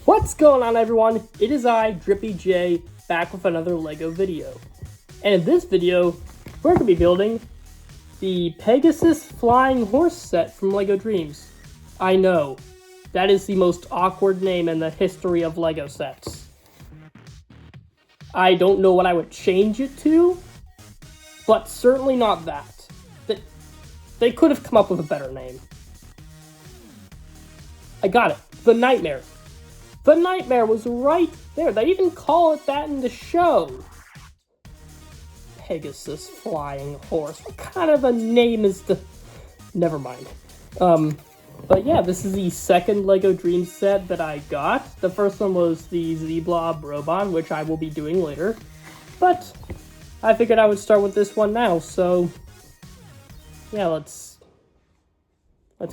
What's going on, everyone? It is I, Drippy J, back with another LEGO video. And in this video, we're going to be building the Pegasus Flying Horse set from LEGO Dreamzzz. I know, that is the most awkward name in the history of LEGO sets. I don't know what I would change it to, but certainly not that. They could have come up with a better name. I got it. The Nightmare. The Nightmare was right there. They even call it that in the show. Pegasus Flying Horse. What kind of a name is the... Never mind. But yeah, this is the second LEGO Dreamzzz set that I got. The first one was the Z-Blob robot, which I will be doing later. But I figured I would start with this one now, so... yeah, let's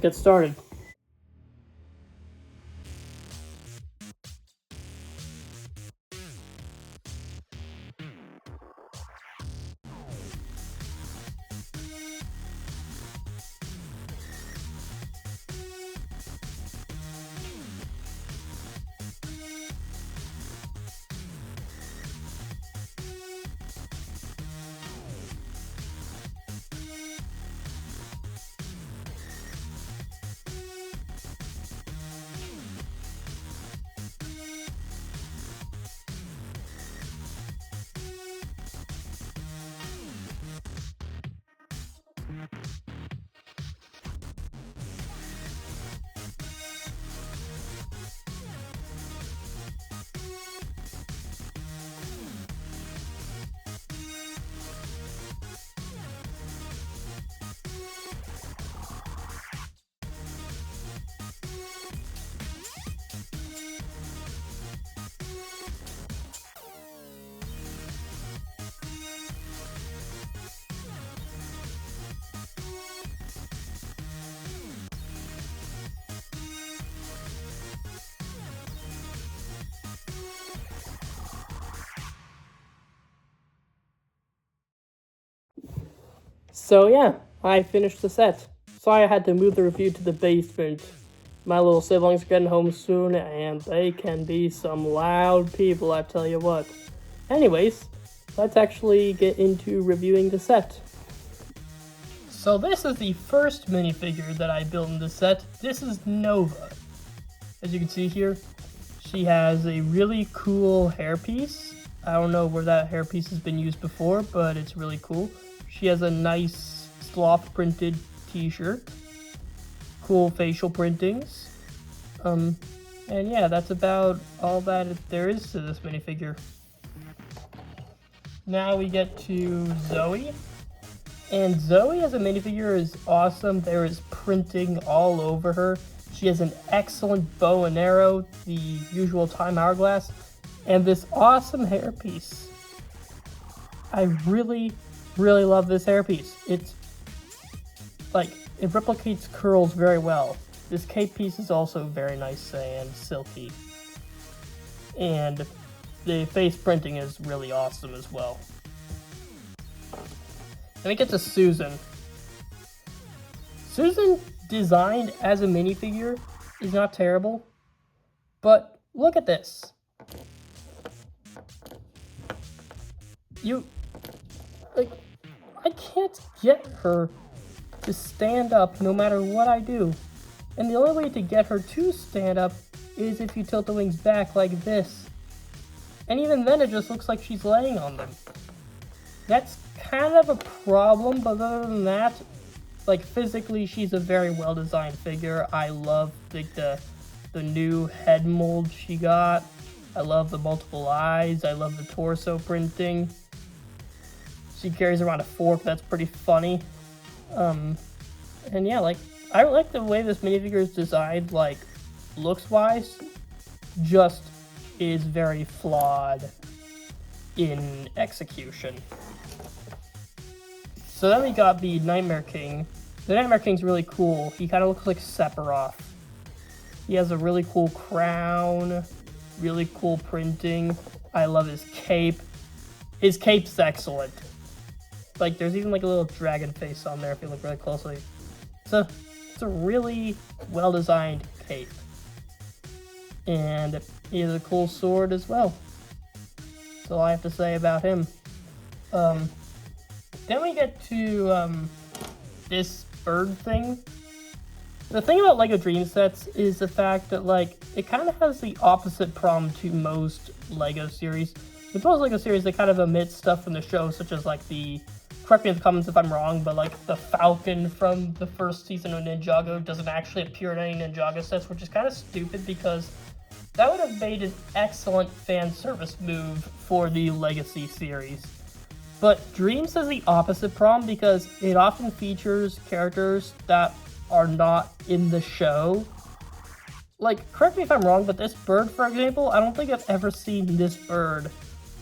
get started. So yeah, I finished the set. Sorry I had to move the review to the basement. My little siblings are getting home soon, and they can be some loud people, I tell you what. Anyways, let's actually get into reviewing the set. So this is the first minifigure that I built in the set. This is Nova. As you can see here, she has a really cool hairpiece. I don't know where that hairpiece has been used before, but it's really cool. She has a nice sloth printed t-shirt, cool facial printings, and yeah, that's about all that there is to this minifigure. Now we get to Zoe, and Zoe as a minifigure is awesome. There is printing all over her. She has an excellent bow and arrow, the usual time hourglass, and this awesome hairpiece. I really love this hairpiece. It's like, it replicates curls very well. This cape piece is also very nice and silky. And the face printing is really awesome as well. Then we get to Susan. Susan, designed as a minifigure, is not terrible. But look at this. I can't get her to stand up no matter what I do. And the only way to get her to stand up is if you tilt the wings back like this. And even then it just looks like she's laying on them. That's kind of a problem, but other than that, like physically she's a very well designed figure. I love the new head mold she got. I love the multiple eyes. I love the torso printing. She carries around a fork, that's pretty funny. And yeah, like, I like the way this minifigure is designed, like, looks-wise, just is very flawed in execution. So then we got the Nightmare King. The Nightmare King's really cool. He kind of looks like Sephiroth. He has a really cool crown, really cool printing. I love his cape. His cape's excellent. Like, there's even like a little dragon face on there if you look really closely. It's a really well-designed cape. And he has a cool sword as well. That's all I have to say about him. Then we get to this bird thing. The thing about LEGO Dream sets is the fact that, like, it kind of has the opposite problem to most LEGO series. With most LEGO series, they kind of omit stuff from the show, such as, like, correct me in the comments if I'm wrong, but, like, the Falcon from the first season of Ninjago doesn't actually appear in any Ninjago sets, which is kind of stupid because that would have made an excellent fan service move for the Legacy series. But Dreamzzz has the opposite problem because it often features characters that are not in the show. Like, correct me if I'm wrong, but this bird, for example, I don't think I've ever seen this bird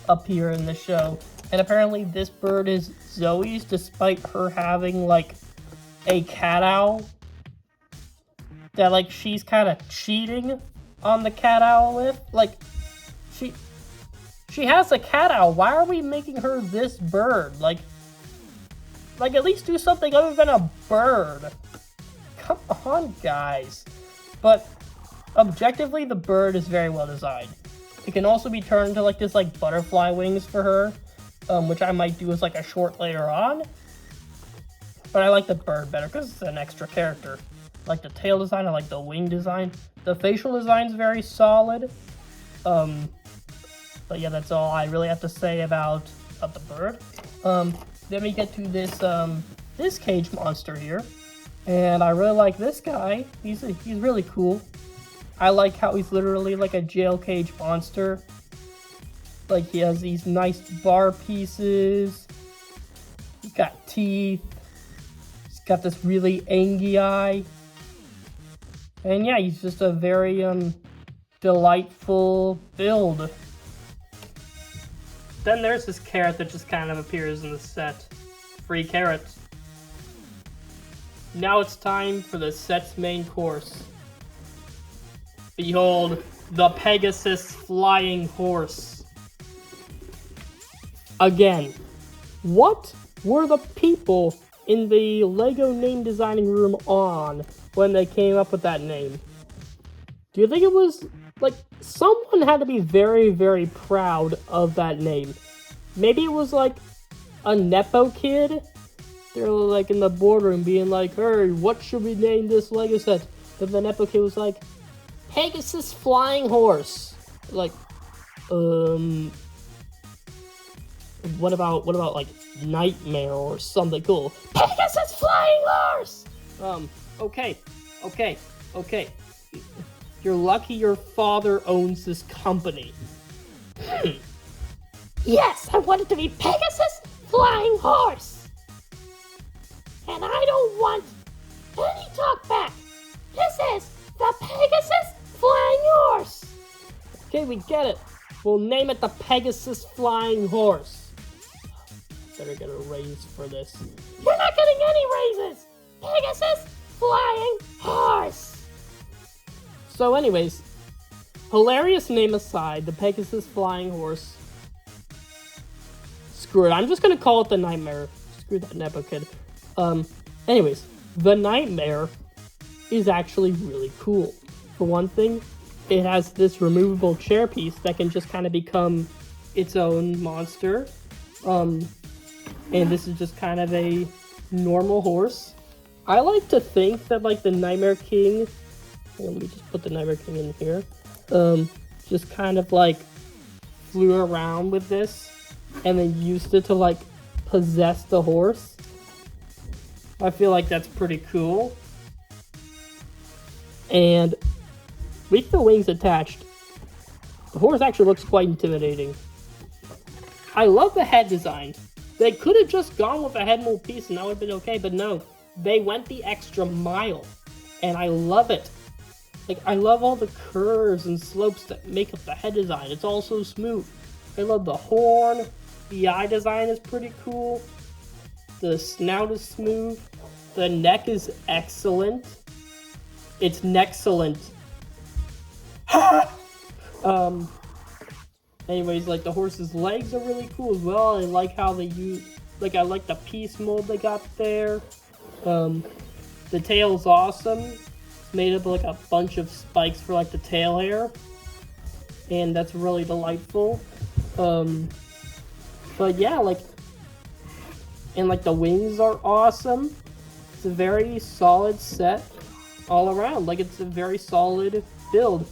appear in the show. And apparently this bird is Zoe's, despite her having, like, a cat owl. That, like, she's kind of cheating on the cat owl with. Like, she has a cat owl. Why are we making her this bird? Like, at least do something other than a bird. Come on, guys. But objectively, the bird is very well designed. It can also be turned into, like, this, like, butterfly wings for her, which I might do as, like, a short later on. But I like the bird better because it's an extra character. I like the tail design, I like the wing design. The facial design is very solid. But yeah, that's all I really have to say about the bird. Then we get to this cage monster here. And I really like this guy. He's really cool. I like how he's literally like a jail cage monster. Like, he has these nice bar pieces. He's got teeth. He's got this really angry eye. And yeah, he's just a very delightful build. Then there's this carrot that just kind of appears in the set. Free carrot. Now it's time for the set's main course. Behold, the Pegasus Flying Horse. Again, what were the people in the LEGO name designing room on when they came up with that name? Do you think it was, like, someone had to be very, very proud of that name? Maybe it was, like, a Nepo kid? They're, like, in the boardroom being like, hey, what should we name this LEGO set? Then the Nepo kid was like, Pegasus Flying Horse. Like, what about, like, Nightmare or something cool? Pegasus Flying Horse! Okay. You're lucky your father owns this company. Yes, I want it to be Pegasus Flying Horse. And I don't want any talk back. This is the Pegasus Flying Horse. Okay, we get it. We'll name it the Pegasus Flying Horse. Better get a raise for this. You're not getting any raises. Pegasus Flying Horse. So anyways, hilarious name aside, the Pegasus Flying Horse. Screw it, I'm just gonna call it the Nightmare. Screw that Nepo kid. Anyways, the Nightmare is actually really cool. For one thing, it has this removable chair piece that can just kind of become its own monster. And this is just kind of a normal horse. I like to think that, like, the Nightmare King, let me just put the Nightmare King in here, just kind of, like, flew around with this and then used it to, like, possess the horse. I feel like that's pretty cool. And with the wings attached, the horse actually looks quite intimidating. I love the head design. They could have just gone with a head mold piece and that would have been okay, but no. They went the extra mile. And I love it. Like, I love all the curves and slopes that make up the head design. It's all so smooth. I love the horn. The eye design is pretty cool. The snout is smooth. The neck is excellent. It's neckcellent. Anyways, like, the horse's legs are really cool as well. I like how they use, like, I like the piece mold they got there. The tail is awesome. It's made up of, like, a bunch of spikes for, like, the tail hair. and that's really delightful. But yeah, like, and like the wings are awesome. It's a very solid set all around. Like, it's a very solid build.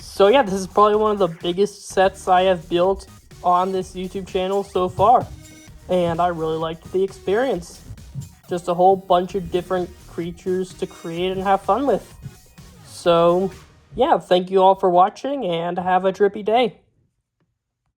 So yeah, this is probably one of the biggest sets I have built on this YouTube channel so far. And I really liked the experience. Just a whole bunch of different creatures to create and have fun with. So yeah, thank you all for watching and have a trippy day.